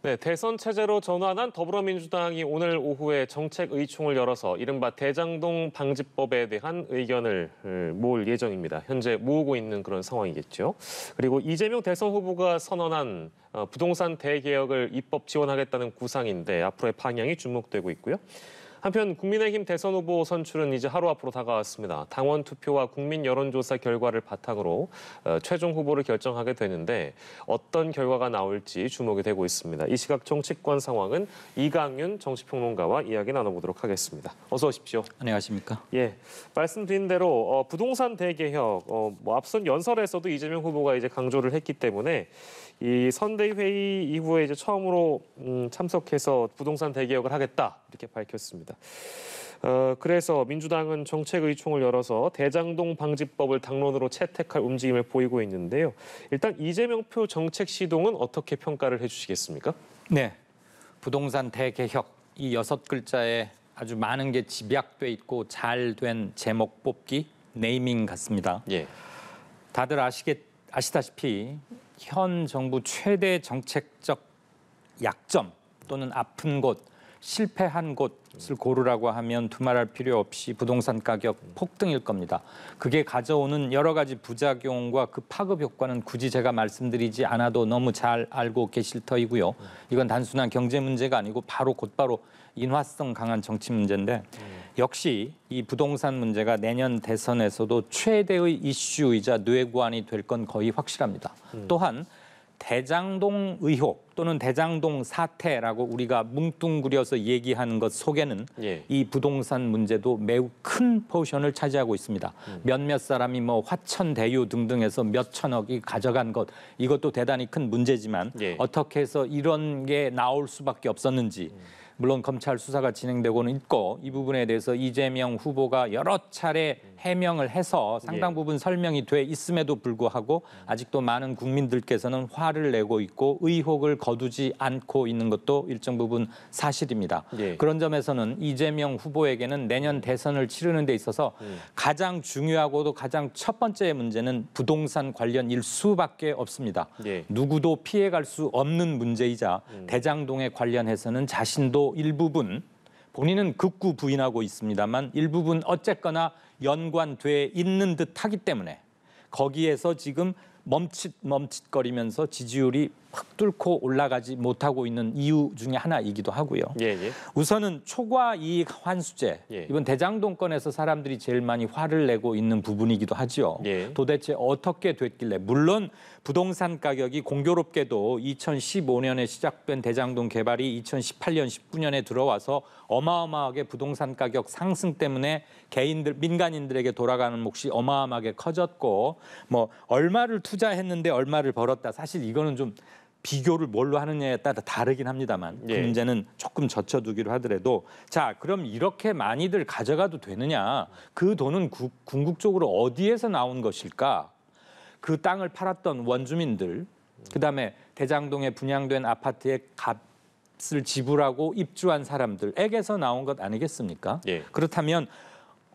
네, 대선 체제로 전환한 더불어민주당이 오늘 오후에 정책의총을 열어서 이른바 대장동 방지법에 대한 의견을 모을 예정입니다. 현재 모으고 있는 그런 상황이겠죠. 그리고 이재명 대선 후보가 선언한 부동산 대개혁을 입법 지원하겠다는 구상인데 앞으로의 방향이 주목되고 있고요. 한편 국민의힘 대선 후보 선출은 이제 하루 앞으로 다가왔습니다. 당원 투표와 국민 여론조사 결과를 바탕으로 최종 후보를 결정하게 되는데 어떤 결과가 나올지 주목이 되고 있습니다. 이 시각 정치권 상황은 이강윤 정치평론가와 이야기 나눠보도록 하겠습니다. 어서 오십시오. 안녕하십니까? 예, 말씀드린 대로 부동산 대개혁 앞선 연설에서도 이재명 후보가 이제 강조를 했기 때문에 이 선대회의 이후에 이제 처음으로 참석해서 부동산 대개혁을 하겠다 이렇게 밝혔습니다. 그래서 민주당은 정책의총을 열어서 대장동 방지법을 당론으로 채택할 움직임을 보이고 있는데요. 일단 이재명표 정책 시동은 어떻게 평가를 해주시겠습니까? 네, 부동산 대개혁 이 6글자에 아주 많은 게 집약돼 있고 잘 된 제목 뽑기 네이밍 같습니다. 예. 다들 아시다시피 현 정부 최대 정책적 약점 또는 아픈 곳, 실패한 곳을 고르라고 하면 두말할 필요 없이 부동산 가격 폭등일 겁니다. 그게 가져오는 여러 가지 부작용과 그 파급 효과는 굳이 제가 말씀드리지 않아도 너무 잘 알고 계실 터이고요. 이건 단순한 경제 문제가 아니고 곧바로 인화성 강한 정치 문제인데 역시 이 부동산 문제가 내년 대선에서도 최대의 이슈이자 뇌관이 될 건 거의 확실합니다. 또한 대장동 의혹 또는 대장동 사태라고 우리가 뭉뚱그려서 얘기하는 것 속에는 이 부동산 문제도 매우 큰 포션을 차지하고 있습니다. 몇몇 사람이 화천대유 등등해서 몇 천억이 가져간 것 이것도 대단히 큰 문제지만 어떻게 해서 이런 게 나올 수밖에 없었는지 물론 검찰 수사가 진행되고는 있고 이 부분에 대해서 이재명 후보가 여러 차례 해명을 해서 상당 부분 설명이 돼 있음에도 불구하고 아직도 많은 국민들께서는 화를 내고 있고 의혹을 거두지 않고 있는 것도 일정 부분 사실입니다. 그런 점에서는 이재명 후보에게는 내년 대선을 치르는 데 있어서 가장 중요하고도 가장 첫 번째 문제는 부동산 관련일 수밖에 없습니다. 누구도 피해갈 수 없는 문제이자 대장동에 관련해서는 자신도 일부분 본인은 극구 부인하고 있습니다만 일부분 어쨌거나 연관돼 있는 듯하기 때문에 거기에서 지금 멈칫멈칫거리면서 지지율이 확 뚫고 올라가지 못하고 있는 이유 중에 하나이기도 하고요. 우선은 초과 이익 환수제. 이번 대장동 건에서 사람들이 제일 많이 화를 내고 있는 부분이기도 하죠. 도대체 어떻게 됐길래 물론 부동산 가격이 공교롭게도 2015년에 시작된 대장동 개발이 2018년, 19년에 들어와서 어마어마하게 부동산 가격 상승 때문에 민간인들에게 돌아가는 몫이 어마어마하게 커졌고 얼마를 투자했는데 얼마를 벌었다. 사실 이거는 좀 비교를 뭘로 하느냐에 따라 다르긴 합니다만 그 문제는 조금 젖혀두기로 하더라도 자 그럼 이렇게 많이들 가져가도 되느냐 그 돈은 궁극적으로 어디에서 나온 것일까 그 땅을 팔았던 원주민들 그다음에 대장동에 분양된 아파트의 값을 지불하고 입주한 사람들에게서 나온 것 아니겠습니까? 그렇다면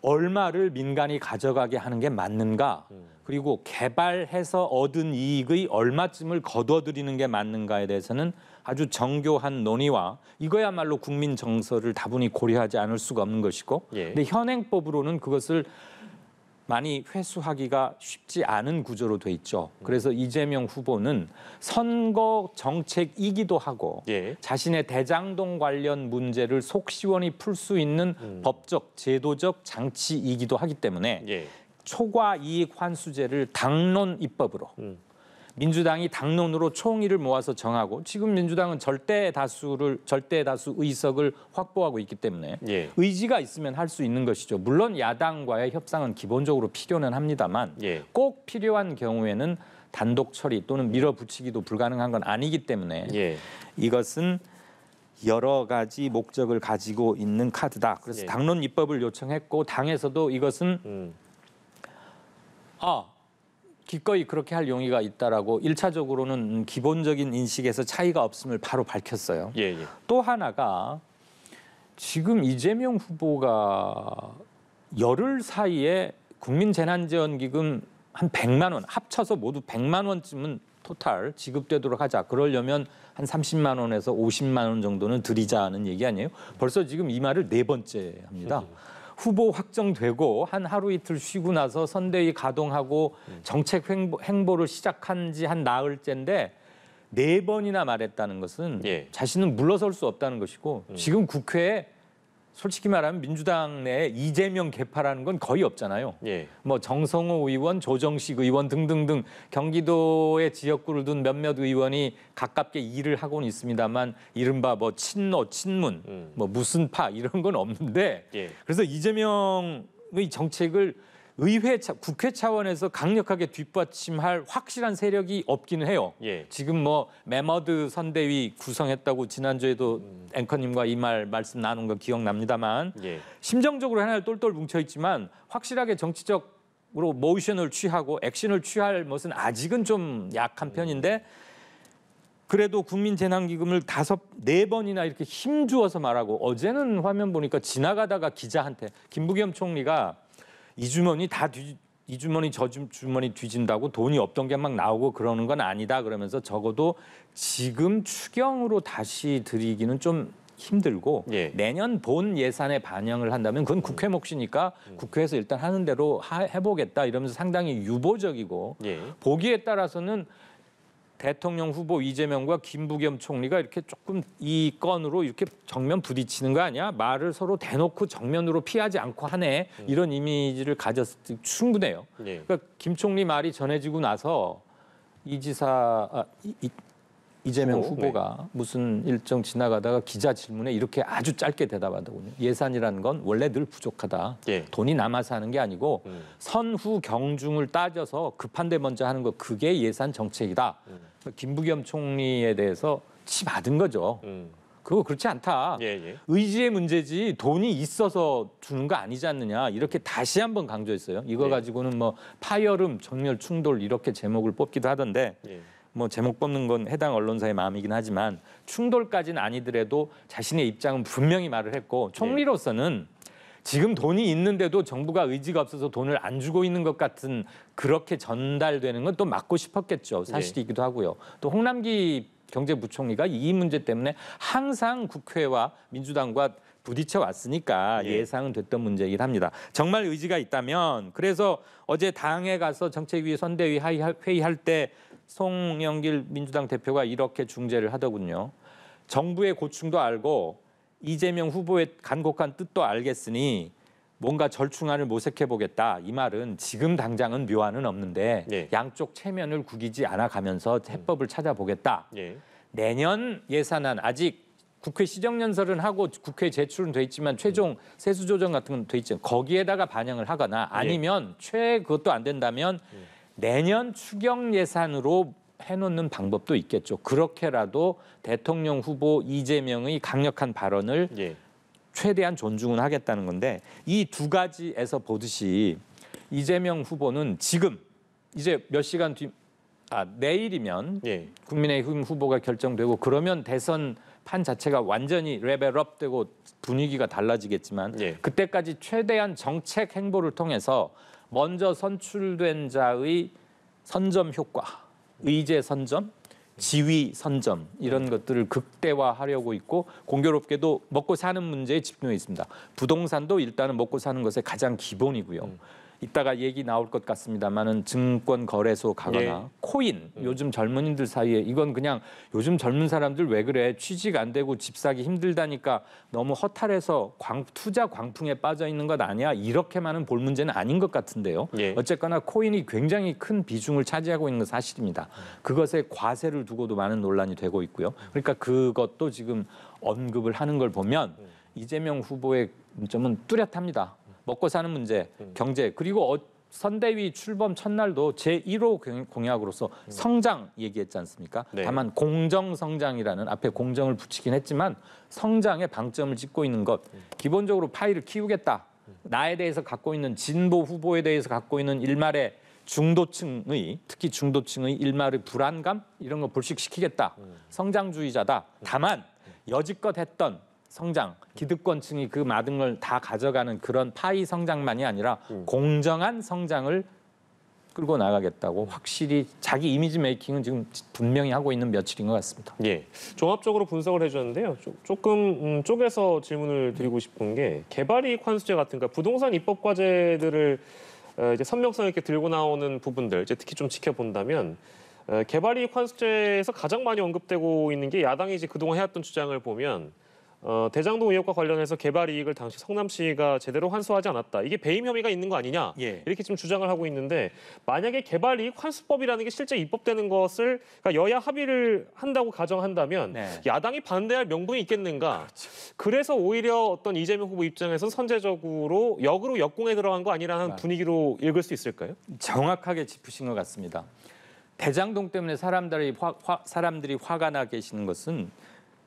얼마를 민간이 가져가게 하는 게 맞는가? 그리고 개발해서 얻은 이익의 얼마쯤을 거둬들이는 게 맞는가에 대해서는 아주 정교한 논의와 이거야말로 국민 정서를 다분히 고려하지 않을 수가 없는 것이고 근데 현행법으로는 그것을 많이 회수하기가 쉽지 않은 구조로 돼 있죠. 그래서 이재명 후보는 선거 정책이기도 하고 자신의 대장동 관련 문제를 속 시원히 풀 수 있는 법적, 제도적 장치이기도 하기 때문에 초과 이익 환수제를 당론 입법으로 민주당이 당론으로 총의를 모아서 정하고 지금 민주당은 절대 다수 의석을 확보하고 있기 때문에 의지가 있으면 할 수 있는 것이죠. 물론 야당과의 협상은 기본적으로 필요는 합니다만 꼭 필요한 경우에는 단독 처리 또는 밀어붙이기도 불가능한 건 아니기 때문에 이것은 여러 가지 목적을 가지고 있는 카드다. 그래서 당론 입법을 요청했고 당에서도 이것은 기꺼이 그렇게 할 용의가 있다라고 1차적으로는 기본적인 인식에서 차이가 없음을 바로 밝혔어요. 또 하나가 지금 이재명 후보가 열흘 사이에 국민재난지원기금 한 100만 원 합쳐서 모두 100만 원쯤은 토탈 지급되도록 하자. 그러려면 한 30만 원에서 50만 원 정도는 드리자는 얘기 아니에요? 벌써 지금 이 말을 4번째 합니다. 후보 확정되고 한 하루 이틀 쉬고 나서 선대위 가동하고 정책 행보를 시작한 지 한 나흘째인데 4번이나 말했다는 것은 자신은 물러설 수 없다는 것이고 지금 국회에 솔직히 말하면 민주당 내에 이재명 개파라는 건 거의 없잖아요. 뭐 정성호 의원, 조정식 의원 등등등 경기도의 지역구를 둔 몇몇 의원이 가깝게 일을 하고는 있습니다만 이른바 뭐 친노, 친문, 뭐 무슨 파 이런 건 없는데 그래서 이재명의 정책을 국회 차원에서 강력하게 뒷받침할 확실한 세력이 없기는 해요. 지금 뭐 메머드 선대위 구성했다고 지난주에도 앵커님과 이 말씀 나눈 거 기억납니다만 심정적으로 하나 똘똘 뭉쳐있지만 확실하게 정치적으로 모션을 취하고 액션을 취할 것은 아직은 좀 약한 편인데 그래도 국민재난기금을 4번이나 이렇게 힘주어서 말하고 어제는 화면 보니까 지나가다가 기자한테 김부겸 총리가 이 주머니 이 주머니 저 주머니 뒤진다고 돈이 없던 게 막 나오고 그러는 건 아니다 그러면서 적어도 지금 추경으로 다시 드리기는 좀 힘들고 내년 본 예산에 반영을 한다면 그건 국회 몫이니까 국회에서 일단 하는 대로 해보겠다 이러면서 상당히 유보적이고 보기에 따라서는 대통령 후보 이재명과 김부겸 총리가 이렇게 조금 이 건으로 이렇게 정면 부딪히는 거 아니야? 말을 서로 대놓고 정면으로 피하지 않고 하네. 이런 이미지를 가졌을 때 충분해요. 그러니까 김 총리 말이 전해지고 나서 이재명 후보가 무슨 일정 지나가다가 기자 질문에 이렇게 아주 짧게 대답하더군요. 예산이라는 건 원래 늘 부족하다. 돈이 남아서 하는 게 아니고 선후 경중을 따져서 급한 데 먼저 하는 거 그게 예산 정책이다. 김부겸 총리에 대해서 치 받은 거죠. 그거 그렇지 않다. 의지의 문제지 돈이 있어서 주는 거 아니지 않느냐. 이렇게 다시 한번 강조했어요. 이거 가지고는 뭐 파열음, 정렬 충돌 이렇게 제목을 뽑기도 하던데 뭐 제목 뽑는 건 해당 언론사의 마음이긴 하지만 충돌까지는 아니더라도 자신의 입장은 분명히 말을 했고 총리로서는 지금 돈이 있는데도 정부가 의지가 없어서 돈을 안 주고 있는 것 같은 그렇게 전달되는 건 또 막고 싶었겠죠. 사실이기도 하고요. 또 홍남기 경제부총리가 이 문제 때문에 항상 국회와 민주당과 부딪혀 왔으니까 예상은 됐던 문제이긴 합니다. 정말 의지가 있다면 그래서 어제 당에 가서 정책위 선대위 회의할 때 송영길 민주당 대표가 이렇게 중재를 하더군요. 정부의 고충도 알고 이재명 후보의 간곡한 뜻도 알겠으니 뭔가 절충안을 모색해보겠다. 이 말은 지금 당장은 묘안은 없는데 양쪽 체면을 구기지 않아가면서 해법을 찾아보겠다. 내년 예산안 아직 국회 시정연설은 하고 국회에 제출은 돼 있지만 최종 세수 조정 같은 건 돼 있죠. 거기에다가 반영을 하거나 아니면 그것도 안 된다면 내년 추경 예산으로 해놓는 방법도 있겠죠. 그렇게라도 대통령 후보 이재명의 강력한 발언을 최대한 존중은 하겠다는 건데 이 두 가지에서 보듯이 이재명 후보는 지금 이제 몇 시간 뒤 내일이면 국민의힘 후보가 결정되고 그러면 대선 판 자체가 완전히 레벨업되고 분위기가 달라지겠지만 그때까지 최대한 정책 행보를 통해서 먼저 선출된 자의 선점 효과, 의제 선점, 지위 선점 이런 것들을 극대화하려고 있고 공교롭게도 먹고 사는 문제에 집중해 있습니다. 부동산도 일단은 먹고 사는 것의 가장 기본이고요. 이따가 얘기 나올 것 같습니다만은 증권 거래소 가거나 코인 요즘 젊은이들 사이에 이건 그냥 요즘 젊은 사람들 왜 그래 취직 안 되고 집 사기 힘들다니까 너무 허탈해서 투자 광풍에 빠져 있는 것 아니야 이렇게만은 볼 문제는 아닌 것 같은데요. 어쨌거나 코인이 굉장히 큰 비중을 차지하고 있는 건 사실입니다. 그것에 과세를 두고도 많은 논란이 되고 있고요. 그러니까 그것도 지금 언급을 하는 걸 보면 이재명 후보의 문점은 뚜렷합니다. 먹고 사는 문제, 경제 그리고 선대위 출범 첫날도 제1호 공약으로서 성장 얘기했지 않습니까? 다만 공정성장이라는 앞에 공정을 붙이긴 했지만 성장에 방점을 찍고 있는 것 기본적으로 파이를 키우겠다. 나에 대해서 갖고 있는 진보 후보에 대해서 갖고 있는 일말의 중도층의 특히 중도층의 일말의 불안감 이런 거 불식시키겠다. 성장주의자다. 다만 여지껏 했던 성장, 기득권층이 그 많은 걸 다 가져가는 그런 파이 성장만이 아니라 공정한 성장을 끌고 나가겠다고 확실히 자기 이미지 메이킹은 지금 분명히 하고 있는 며칠인 것 같습니다. 예, 종합적으로 분석을 해주셨는데요. 조금 쪼개서 질문을 드리고 싶은 게 개발이익 환수제 같은 그러니까 부동산 입법 과제들을 이제 선명성 있게 들고 나오는 부분들, 이제 특히 좀 지켜본다면 개발이익 환수제에서 가장 많이 언급되고 있는 게 야당이 이제 그동안 해왔던 주장을 보면. 대장동 의혹과 관련해서 개발 이익을 당시 성남시가 제대로 환수하지 않았다. 이게 배임 혐의가 있는 거 아니냐? 예. 이렇게 지금 주장을 하고 있는데 만약에 개발 이익 환수법이라는 게 실제 입법되는 것을 그러니까 여야 합의를 한다고 가정한다면 네. 야당이 반대할 명분이 있겠는가? 그래서 오히려 어떤 이재명 후보 입장에서 선제적으로 역으로 역공에 들어간 거 아니라는 분위기로 읽을 수 있을까요? 정확하게 짚으신 것 같습니다. 대장동 때문에 사람들이 화가 나 계시는 것은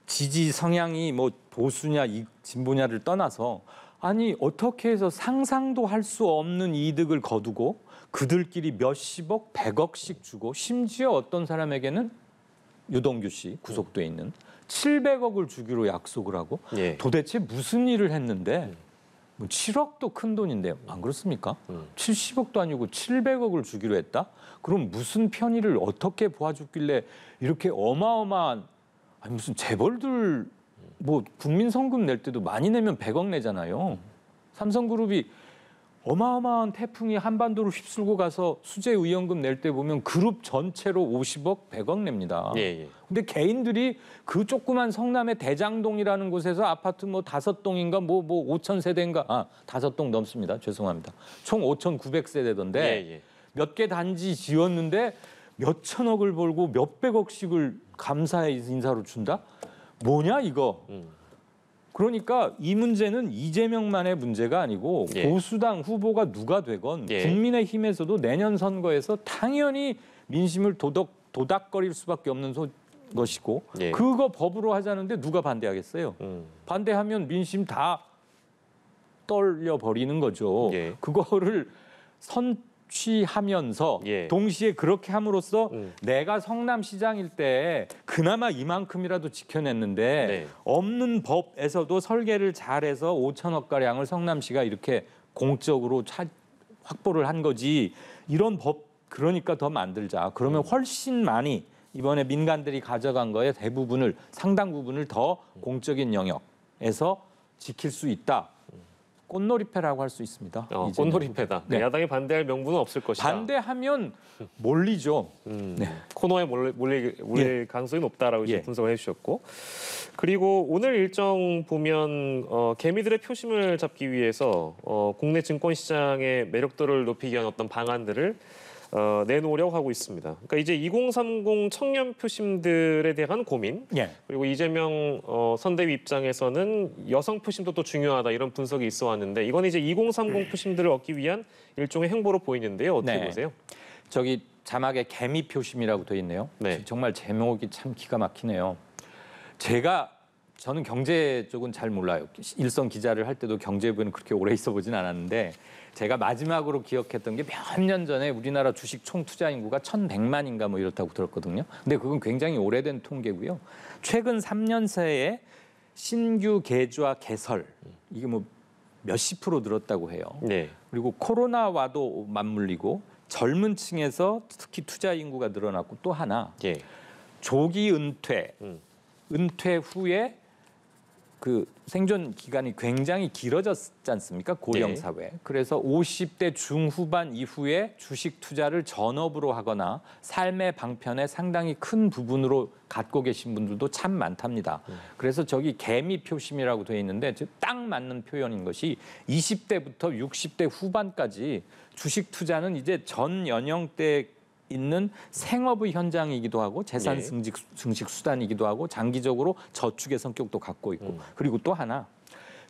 지지 성향이 뭐 보수냐 진보냐를 떠나서 아니 어떻게 해서 상상도 할 수 없는 이득을 거두고 그들끼리 몇십억, 백억씩 주고 심지어 어떤 사람에게는 유동규 씨 구속돼 있는 700억을 주기로 약속을 하고 예. 도대체 무슨 일을 했는데 뭐 7억도 큰 돈인데 안 그렇습니까? 70억도 아니고 700억을 주기로 했다? 그럼 무슨 편의를 어떻게 보아줬길래 이렇게 어마어마한 아니 무슨 재벌들 뭐 국민 성금 낼 때도 많이 내면 100억 내잖아요. 삼성그룹이 어마어마한 태풍이 한반도를 휩쓸고 가서 수재 의원금 낼 때 보면 그룹 전체로 50억, 100억 냅니다. 예. 근데 개인들이 그 조그만 성남의 대장동이라는 곳에서 아파트 뭐 5동인가 뭐 5,000세대인가 5동 넘습니다. 죄송합니다. 총 5,900세대던데 예. 몇 개 단지 지었는데 몇 천억을 벌고 몇 백억씩을 감사의 인사로 준다? 뭐냐 이거? 그러니까 이 문제는 이재명만의 문제가 아니고 예. 보수당 후보가 누가 되건 예. 국민의힘에서도 내년 선거에서 당연히 민심을 도닥거릴 수밖에 없는 것이고 예. 그거 법으로 하자는데 누가 반대하겠어요? 반대하면 민심 다 떨려 버리는 거죠. 예. 그거를 취하면서 예. 동시에 그렇게 함으로써 내가 성남시장일 때 그나마 이만큼이라도 지켜냈는데 네. 없는 법에서도 설계를 잘해서 5천억 가량을 성남시가 이렇게 공적으로 확보를 한 거지. 이런 법 그러니까 더 만들자. 그러면 훨씬 많이 이번에 민간들이 가져간 거에 대부분을 상당 부분을 더 공적인 영역에서 지킬 수 있다. 꽃놀이패라고 할 수 있습니다. 꽃놀이패다. 네. 야당이 반대할 명분은 없을 것이다. 반대하면 몰리죠. 네. 코너에 몰릴 가능성이 높다라고 예. 분석을 해주셨고 그리고 오늘 일정 보면 개미들의 표심을 잡기 위해서 국내 증권시장의 매력도를 높이기 위한 어떤 방안들을 내놓으려고 하고 있습니다. 그러니까 이제 2030 청년 표심들에 대한 고민 예. 그리고 이재명 선대위 입장에서는 여성 표심도 또 중요하다 이런 분석이 있어 왔는데 이건 이제 2030 표심들을 얻기 위한 일종의 행보로 보이는데요. 어떻게 네. 보세요? 저기 자막에 개미 표심이라고 돼 있네요. 네. 정말 제목이 참 기가 막히네요. 저는 경제 쪽은 잘 몰라요. 일선 기자를 할 때도 경제부에는 그렇게 오래 있어 보진 않았는데 제가 마지막으로 기억했던 게 몇 년 전에 우리나라 주식 총 투자 인구가 1,100만인가 뭐 이렇다고 들었거든요. 근데 그건 굉장히 오래된 통계고요. 최근 3년 새에 신규 계좌 개설 이게 뭐 몇십 프로 늘었다고 해요. 네. 그리고 코로나와도 맞물리고 젊은 층에서 특히 투자 인구가 늘어났고 또 하나 예. 조기 은퇴 후에 그 생존 기간이 굉장히 길어졌지 않습니까? 고령 사회. 그래서 50대 중후반 이후에 주식 투자를 전업으로 하거나 삶의 방편의 상당히 큰 부분으로 갖고 계신 분들도 참 많답니다. 그래서 저기 개미 표심이라고 되어 있는데 딱 맞는 표현인 것이 20대부터 60대 후반까지 주식 투자는 이제 전 연령대 있는 생업의 현장이기도 하고 재산 증식 수단이기도 하고 장기적으로 저축의 성격도 갖고 있고 그리고 또 하나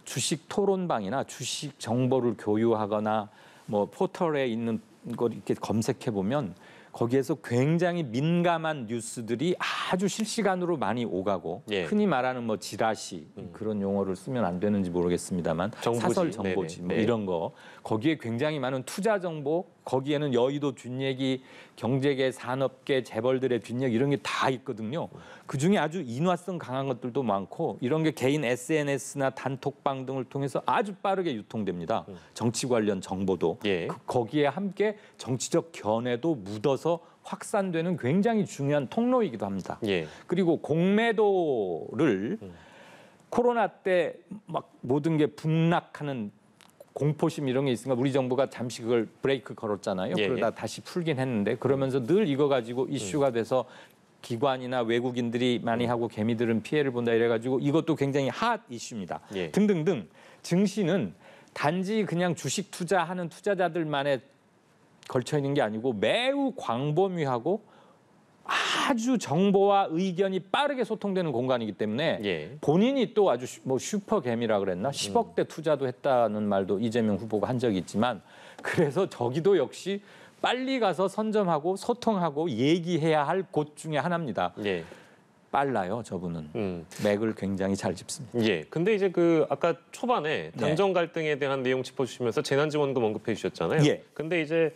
주식 토론방이나 주식 정보를 교유하거나 뭐 포털에 있는 걸 이렇게 검색해 보면 거기에서 굉장히 민감한 뉴스들이 아주 실시간으로 많이 오가고 예. 흔히 말하는 뭐 지라시 그런 용어를 쓰면 안 되는지 모르겠습니다만 정보지. 사설 정보지 네네. 뭐 네. 이런 거 거기에 굉장히 많은 투자 정보 거기에는 여의도 뒷얘기, 경제계, 산업계, 재벌들의 뒷얘기 이런 게 다 있거든요. 그중에 아주 인화성 강한 것들도 많고 이런 게 개인 SNS나 단톡방 등을 통해서 아주 빠르게 유통됩니다. 정치 관련 정보도. 예. 거기에 함께 정치적 견해도 묻어서 확산되는 굉장히 중요한 통로이기도 합니다. 예. 그리고 공매도를 코로나 때 막 모든 게 북락하는 공포심 이런 게 있으니까 우리 정부가 잠시 그걸 브레이크 걸었잖아요. 예, 그러다 예. 다시 풀긴 했는데 그러면서 늘 이거 가지고 이슈가 돼서 기관이나 외국인들이 많이 하고 개미들은 피해를 본다 이래가지고 이것도 굉장히 핫 이슈입니다. 예. 등등등. 증시는 단지 그냥 주식 투자하는 투자자들만에 걸쳐 있는 게 아니고 매우 광범위하고 아주 정보와 의견이 빠르게 소통되는 공간이기 때문에 예. 본인이 또 아주 뭐 슈퍼개미라 그랬나 10억대 투자도 했다는 말도 이재명 후보가 한 적이 있지만 그래서 저기도 역시 빨리 가서 선점하고 소통하고 얘기해야 할 곳 중에 하나입니다. 예. 빨라요, 저분은. 맥을 굉장히 잘 짚습니다. 예. 근데 이제 그 아까 초반에 당정 갈등에 대한 내용 짚어주시면서 재난지원금 언급해 주셨잖아요. 예. 근데 이제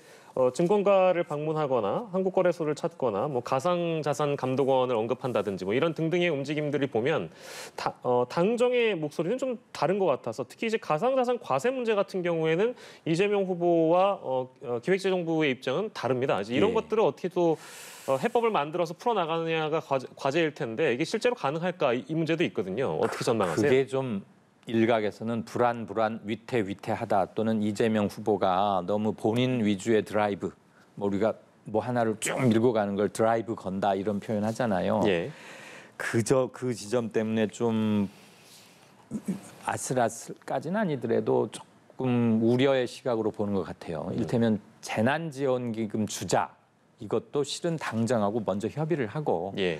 증권가를 방문하거나 한국거래소를 찾거나 뭐 가상자산감독원을 언급한다든지 뭐 이런 등등의 움직임들을 보면 당정의 목소리는 좀 다른 것 같아서 특히 이제 가상자산 과세 문제 같은 경우에는 이재명 후보와 기획재정부의 입장은 다릅니다. 이제 이런 예. 것들을 어떻게 또 해법을 만들어서 풀어나가느냐가 과제일 텐데 이게 실제로 가능할까 이 문제도 있거든요. 어떻게 전망하세요? 그게 좀 일각에서는 불안 위태위태하다 또는 이재명 후보가 너무 본인 위주의 드라이브 뭐 우리가 뭐 하나를 쭉 밀고 가는 걸 드라이브 건다 이런 표현 하잖아요. 예. 그저 그 지점 때문에 좀 아슬아슬까지는 아니더라도 조금 우려의 시각으로 보는 것 같아요. 이를테면 재난지원기금 주자 이것도 실은 당정하고 먼저 협의를 하고 예.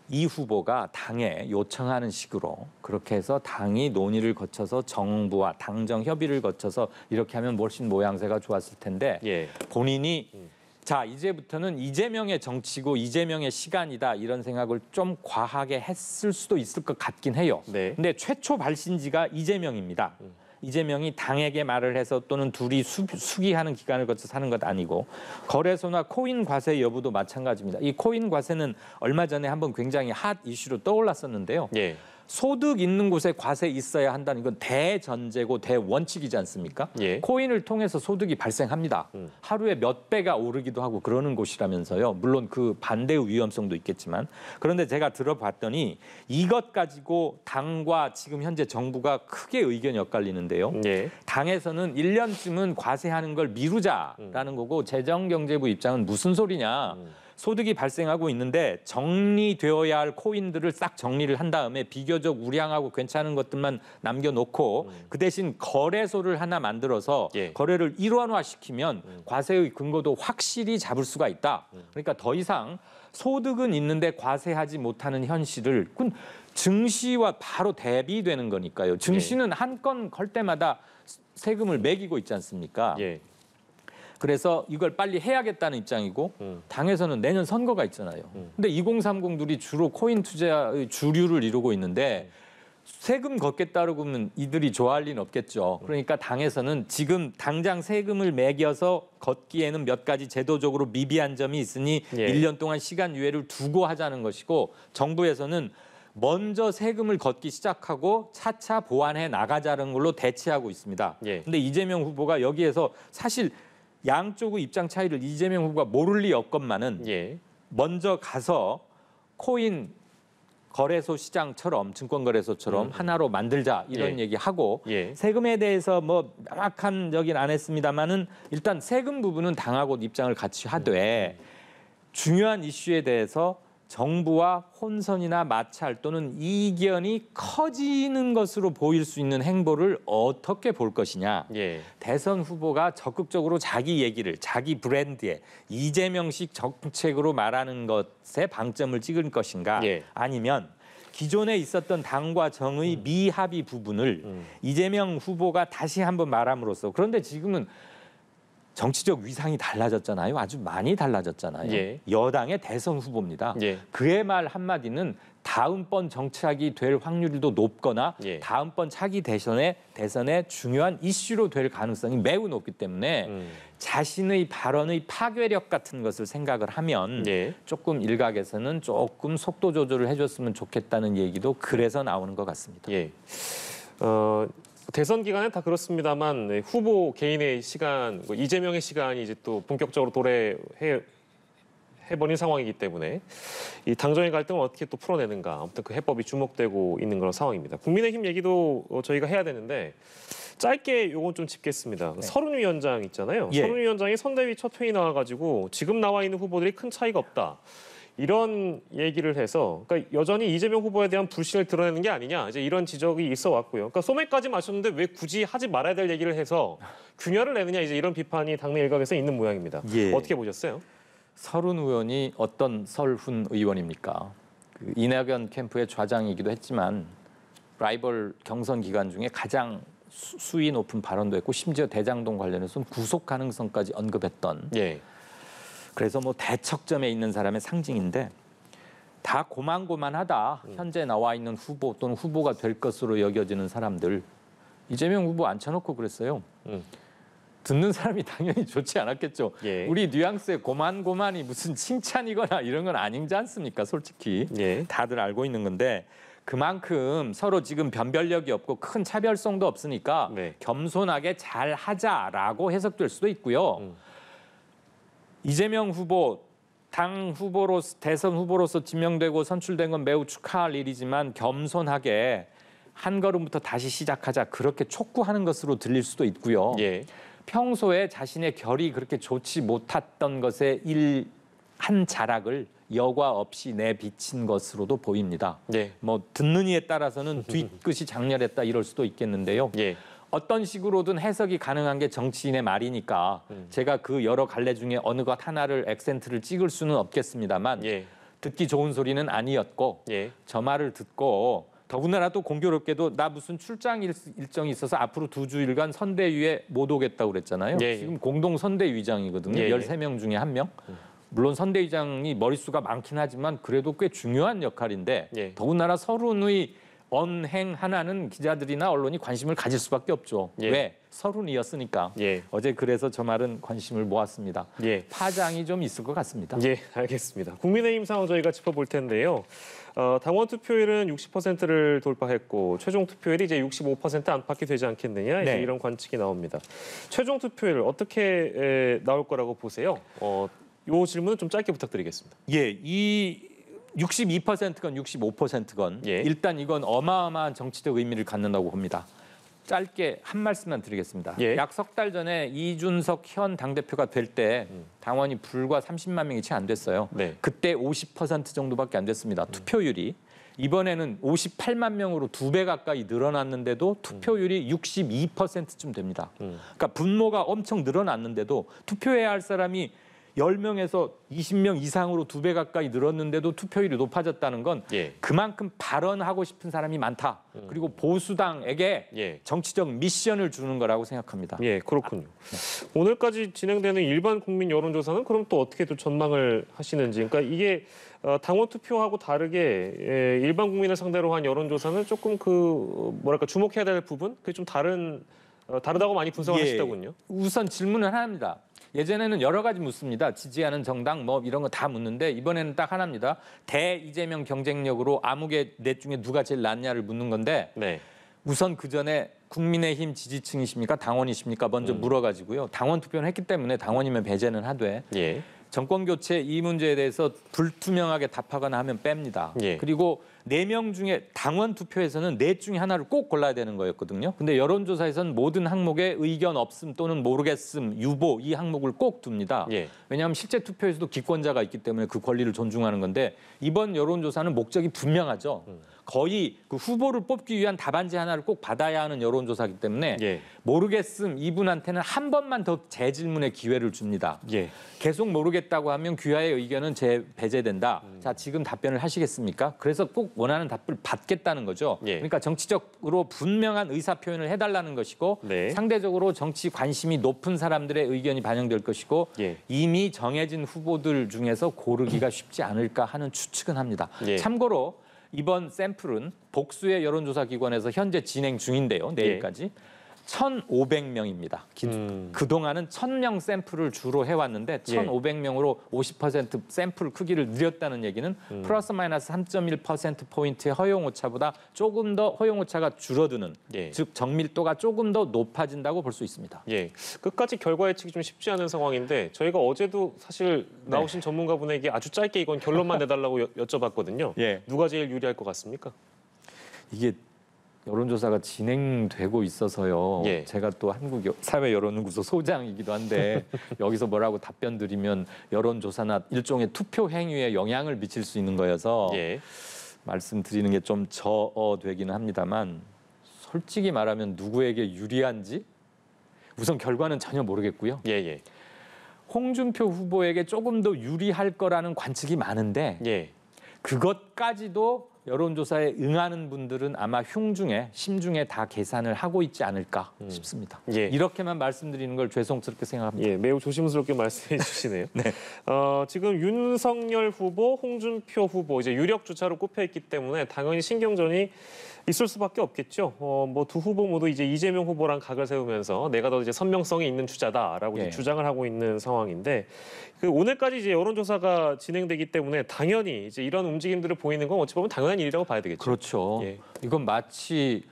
이 후보가 당에 요청하는 식으로 그렇게 해서 당이 논의를 거쳐서 정부와 당정 협의를 거쳐서 이렇게 하면 훨씬 모양새가 좋았을 텐데 예. 본인이 자 이제부터는 이재명의 정치고 이재명의 시간이다 이런 생각을 좀 과하게 했을 수도 있을 것 같긴 해요. 네. 근데 최초 발신지가 이재명입니다. 이재명이 당에게 말을 해서 또는 둘이 수기하는 기간을 거쳐서 하는 것 아니고 거래소나 코인 과세 여부도 마찬가지입니다. 이 코인 과세는 얼마 전에 한번 굉장히 핫 이슈로 떠올랐었는데요. 예. 소득 있는 곳에 과세 있어야 한다는 건 대전제고 대원칙이지 않습니까? 예. 코인을 통해서 소득이 발생합니다. 하루에 몇 배가 오르기도 하고 그러는 곳이라면서요. 물론 그 반대의 위험성도 있겠지만 그런데 제가 들어봤더니 이것 가지고 당과 지금 현재 정부가 크게 의견이 엇갈리는데요. 예. 당에서는 1년쯤은 과세하는 걸 미루자라는 거고 재정경제부 입장은 무슨 소리냐. 소득이 발생하고 있는데 정리되어야 할 코인들을 싹 정리를 한 다음에 비교적 우량하고 괜찮은 것들만 남겨놓고 그 대신 거래소를 하나 만들어서 예. 거래를 일원화시키면 과세의 근거도 확실히 잡을 수가 있다. 그러니까 더 이상 소득은 있는데 과세하지 못하는 현실을 그건 증시와 바로 대비되는 거니까요. 증시는 한 건 걸 때마다 세금을 매기고 있지 않습니까? 예. 그래서 이걸 빨리 해야겠다는 입장이고 당에서는 내년 선거가 있잖아요. 근데 2030들이 주로 코인 투자의 주류를 이루고 있는데 세금 걷겠다고 하면 이들이 좋아할 리는 없겠죠. 그러니까 당에서는 지금 당장 세금을 매겨서 걷기에는 몇 가지 제도적으로 미비한 점이 있으니 예. 1년 동안 시간 유예를 두고 하자는 것이고 정부에서는 먼저 세금을 걷기 시작하고 차차 보완해 나가자는 걸로 대치하고 있습니다. 예. 근데 이재명 후보가 여기에서 사실 양쪽의 입장 차이를 이재명 후보가 모를 리 없건만은 예. 먼저 가서 코인 거래소 시장처럼 증권거래소처럼 하나로 만들자 이런 예. 얘기하고 예. 세금에 대해서 뭐 명확한 적인 안 했습니다만은 일단 세금 부분은 당하고 입장을 같이 하되 중요한 이슈에 대해서 정부와 혼선이나 마찰 또는 이견이 커지는 것으로 보일 수 있는 행보를 어떻게 볼 것이냐. 예. 대선 후보가 적극적으로 자기 얘기를 자기 브랜드에 이재명식 정책으로 말하는 것에 방점을 찍을 것인가 예. 아니면 기존에 있었던 당과 정의 미합의 부분을 이재명 후보가 다시 한번 말함으로써 그런데 지금은 정치적 위상이 달라졌잖아요. 아주 많이 달라졌잖아요. 예. 여당의 대선 후보입니다. 예. 그의 말 한마디는 다음번 정착이 될 확률도 높거나 예. 다음번 차기 대선의 중요한 이슈로 될 가능성이 매우 높기 때문에 자신의 발언의 파괴력 같은 것을 생각을 하면 예. 조금 일각에서는 조금 속도 조절을 해줬으면 좋겠다는 얘기도 그래서 나오는 것 같습니다. 예. 대선 기간에 다 그렇습니다만 네, 후보 개인의 시간, 이재명의 시간이 이제 또 본격적으로 해버린 상황이기 때문에 이 당정의 갈등을 어떻게 또 풀어내는가, 아무튼 그 해법이 주목되고 있는 그런 상황입니다. 국민의힘 얘기도 저희가 해야 되는데 짧게 요건 좀 짚겠습니다. 네. 서른 위원장 있잖아요. 예. 서른 위원장이 선대위 첫 회의 나와가지고 지금 나와 있는 후보들이 큰 차이가 없다. 이런 얘기를 해서 그러니까 여전히 이재명 후보에 대한 불신을 드러내는 게 아니냐, 이제 이런 지적이 있어 왔고요. 그러니까 소매까지 마셨는데 왜 굳이 하지 말아야 될 얘기를 해서 균열을 내느냐, 이제 이런 비판이 당내 일각에서 있는 모양입니다. 예. 어떻게 보셨어요? 설훈 의원이 어떤 설훈 의원입니까? 그 이낙연 캠프의 좌장이기도 했지만 라이벌 경선 기간 중에 가장 수위 높은 발언도 했고 심지어 대장동 관련해서는 구속 가능성까지 언급했던, 예. 그래서 뭐 대척점에 있는 사람의 상징인데 다 고만고만하다. 현재 나와 있는 후보 또는 후보가 될 것으로 여겨지는 사람들, 이재명 후보 앉혀놓고 그랬어요. 듣는 사람이 당연히 좋지 않았겠죠. 예. 우리 뉘앙스의 고만고만이 무슨 칭찬이거나 이런 건 아니지 않습니까? 솔직히 예. 다들 알고 있는 건데 그만큼 서로 지금 변별력이 없고 큰 차별성도 없으니까 네. 겸손하게 잘 하자라고 해석될 수도 있고요. 이재명 후보 당 후보로 대선 후보로서 지명되고 선출된 건 매우 축하할 일이지만 겸손하게 한 걸음부터 다시 시작하자, 그렇게 촉구하는 것으로 들릴 수도 있고요. 예. 평소에 자신의 결이 그렇게 좋지 못했던 것에 한 자락을 여과 없이 내비친 것으로도 보입니다. 예. 뭐 듣는 이에 따라서는 뒤끝이 장렬했다 이럴 수도 있겠는데요. 예. 어떤 식으로든 해석이 가능한 게 정치인의 말이니까 제가 그 여러 갈래 중에 어느 것 하나를 액센트를 찍을 수는 없겠습니다만 예. 듣기 좋은 소리는 아니었고 예. 저 말을 듣고 더군다나 또 공교롭게도 나 무슨 출장 일정이 있어서 앞으로 2주일간 선대위에 못 오겠다고 그랬잖아요. 예. 지금 공동 선대위장이거든요. 예. 13명 중에 1명. 물론 선대위장이 머릿수가 많긴 하지만 그래도 꽤 중요한 역할인데 예. 더군다나 서른의 언행 하나는 기자들이나 언론이 관심을 가질 수밖에 없죠. 예. 왜? 서른이었으니까. 예. 어제 그래서 저 말은 관심을 모았습니다. 예. 파장이 좀 있을 것 같습니다. 예, 알겠습니다. 국민의힘 상황 저희가 짚어볼 텐데요. 당원 투표율은 60%를 돌파했고 최종 투표율이 이제 65% 안팎이 되지 않겠느냐, 이제 네. 이런 관측이 나옵니다. 최종 투표율 어떻게 나올 거라고 보세요? 이 질문은 좀 짧게 부탁드리겠습니다. 예, 이 62%건 65%건 예. 일단 이건 어마어마한 정치적 의미를 갖는다고 봅니다. 짧게 한 말씀만 드리겠습니다. 예. 약 석 달 전에 이준석 현 당대표가 될 때 당원이 불과 30만 명이 채 안 됐어요. 네. 그때 50% 정도밖에 안 됐습니다. 투표율이. 이번에는 58만 명으로 2배 가까이 늘어났는데도 투표율이 62%쯤 됩니다. 그러니까 분모가 엄청 늘어났는데도 투표해야 할 사람이 10명에서 20명 이상으로 2배 가까이 늘었는데도 투표율이 높아졌다는 건 예. 그만큼 발언하고 싶은 사람이 많다. 그리고 보수당에게 예. 정치적 미션을 주는 거라고 생각합니다. 예, 그렇군요. 오늘까지 진행되는 일반 국민 여론조사는 그럼 또 어떻게 또 전망을 하시는지. 그러니까 이게 당원 투표하고 다르게 일반 국민을 상대로 한 여론조사는 조금 뭐랄까 주목해야 될 부분, 그게 좀 다르다고 많이 분석을 하시더군요. 우선 질문을 하나 합니다. 예전에는 여러 가지 묻습니다. 지지하는 정당 뭐 이런 거 다 묻는데 이번에는 딱 하나입니다. 대 이재명 경쟁력으로 아무개 넷 중에 누가 제일 낫냐를 묻는 건데 네. 우선 그 전에 국민의힘 지지층이십니까? 당원이십니까? 먼저 물어가지고요. 당원 투표는 했기 때문에 당원이면 배제는 하되 예. 정권 교체 이 문제에 대해서 불투명하게 답하거나 하면 뺍니다. 예. 그리고 4명 중에 당원 투표에서는 4 중에 하나를 꼭 골라야 되는 거였거든요. 근데 여론조사에서는 모든 항목에 의견 없음 또는 모르겠음, 유보 이 항목을 꼭 둡니다. 예. 왜냐하면 실제 투표에서도 기권자가 있기 때문에 그 권리를 존중하는 건데 이번 여론조사는 목적이 분명하죠. 거의 그 후보를 뽑기 위한 답안지 하나를 꼭 받아야 하는 여론조사이기 때문에 예. 모르겠음 이분한테는 한 번만 더 재질문의 기회를 줍니다. 예. 계속 모르겠다고 하면 귀하의 의견은 배제된다. 자, 지금 답변을 하시겠습니까? 그래서 꼭 원하는 답을 받겠다는 거죠. 예. 그러니까 정치적으로 분명한 의사 표현을 해달라는 것이고 네. 상대적으로 정치 관심이 높은 사람들의 의견이 반영될 것이고 예. 이미 정해진 후보들 중에서 고르기가 쉽지 않을까 하는 추측은 합니다. 예. 참고로 이번 샘플은 복수의 여론조사 기관에서 현재 진행 중인데요. 내일까지. 1,500명입니다. 그동안은 1,000명 샘플을 주로 해왔는데 1,500명으로 50% 샘플 크기를 늘렸다는 얘기는 플러스 마이너스 3.1%포인트의 허용 오차보다 조금 더 허용 오차가 줄어드는 예. 즉 정밀도가 조금 더 높아진다고 볼 수 있습니다. 예, 끝까지 결과 예측이 좀 쉽지 않은 상황인데 저희가 어제도 사실 나오신 전문가분에게 아주 짧게 이건 결론만 내달라고 여쭤봤거든요. 예. 누가 제일 유리할 것 같습니까? 이게 여론조사가 진행되고 있어서요. 예. 제가 또 한국 사회여론연구소 소장이기도 한데 여기서 뭐라고 답변 드리면 여론조사나 일종의 투표 행위에 영향을 미칠 수 있는 거여서 예. 말씀드리는 게 좀 저어되기는 합니다만 솔직히 말하면 누구에게 유리한지 우선 결과는 전혀 모르겠고요. 예, 예. 홍준표 후보에게 조금 더 유리할 거라는 관측이 많은데 예. 그것까지도 여론조사에 응하는 분들은 아마 흉중에 심중에 다 계산을 하고 있지 않을까 싶습니다. 예. 이렇게만 말씀드리는 걸 죄송스럽게 생각합니다. 예, 매우 조심스럽게 말씀해 주시네요. 네. 지금 윤석열 후보, 홍준표 후보 이제 유력 주자로 꼽혀 있기 때문에 당연히 신경전이 있을 수밖에 없겠죠. 뭐 두 후보 모두 이제 이재명 후보랑 각을 세우면서 내가 더 이제 선명성이 있는 주자다라고 이제 예. 주장을 하고 있는 상황인데 그 오늘까지 이제 여론조사가 진행되기 때문에 당연히 이제 이런 움직임들을 보이는 건 어찌 보면 당연한 일이라고 봐야 되겠죠. 그렇죠. 예. 이건 마치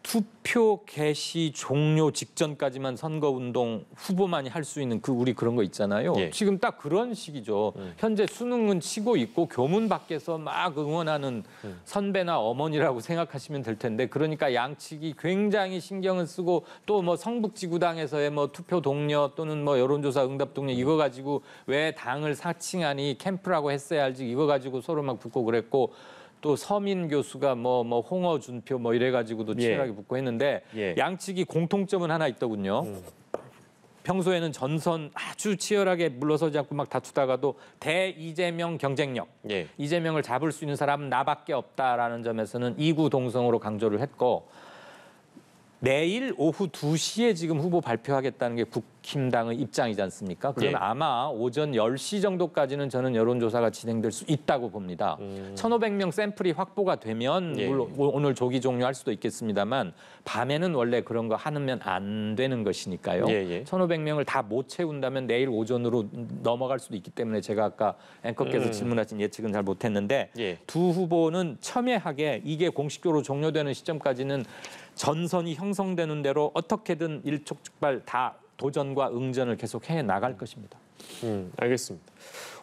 투표 개시 종료 직전까지만 선거운동 후보만이 할 수 있는 우리 그런 거 있잖아요. 예. 지금 딱 그런 식이죠. 현재 수능은 치고 있고 교문 밖에서 막 응원하는 선배나 어머니라고 생각하시면 될 텐데 그러니까 양측이 굉장히 신경을 쓰고 또 뭐 성북지구당에서의 뭐 투표 동료 또는 뭐 여론조사 응답 동료 이거 가지고 왜 당을 사칭하니 캠프라고 했어야 알지 이거 가지고 서로 막 붙고 그랬고 또 서민 교수가 뭐 홍어 준표 뭐 이래가지고도 치열하게 붙고 했는데 예. 양측이 공통점은 하나 있더군요. 평소에는 전선 아주 치열하게 물러서지 않고 막 다투다가도 이재명 경쟁력, 예. 이재명을 잡을 수 있는 사람은 나밖에 없다라는 점에서는 이구동성으로 강조를 했고 내일 오후 2시에 지금 후보 발표하겠다는 게 국힘당의 입장이지 않습니까? 그러면 예. 아마 오전 10시 정도까지는 저는 여론조사가 진행될 수 있다고 봅니다. 1,500명 샘플이 확보가 되면 예. 물론 오늘 조기 종료할 수도 있겠습니다만 밤에는 원래 그런 거 하면 안 되는 것이니까요. 예, 예. 1,500명을 다 못 채운다면 내일 오전으로 넘어갈 수도 있기 때문에 제가 아까 앵커께서 질문하신 예측은 잘 못했는데 예. 두 후보는 첨예하게 이게 공식적으로 종료되는 시점까지는 전선이 형성되는 대로 어떻게든 일촉즉발 다 도전과 응전을 계속 해 나갈 것입니다. 알겠습니다.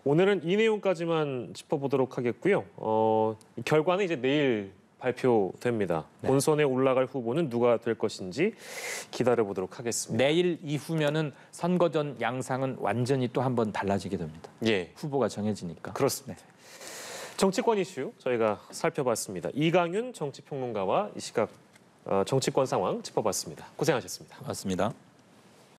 오늘은 이 내용까지만 짚어보도록 하겠고요. 이 결과는 이제 내일 발표됩니다. 네. 본선에 올라갈 후보는 누가 될 것인지 기다려보도록 하겠습니다. 내일 이후면은 선거 전 양상은 완전히 또 한번 달라지게 됩니다. 예, 후보가 정해지니까. 그렇습니다. 정치권 이슈 저희가 살펴봤습니다. 이강윤 정치평론가와 이 시각 정치권 상황 짚어봤습니다. 고생하셨습니다. 맞습니다.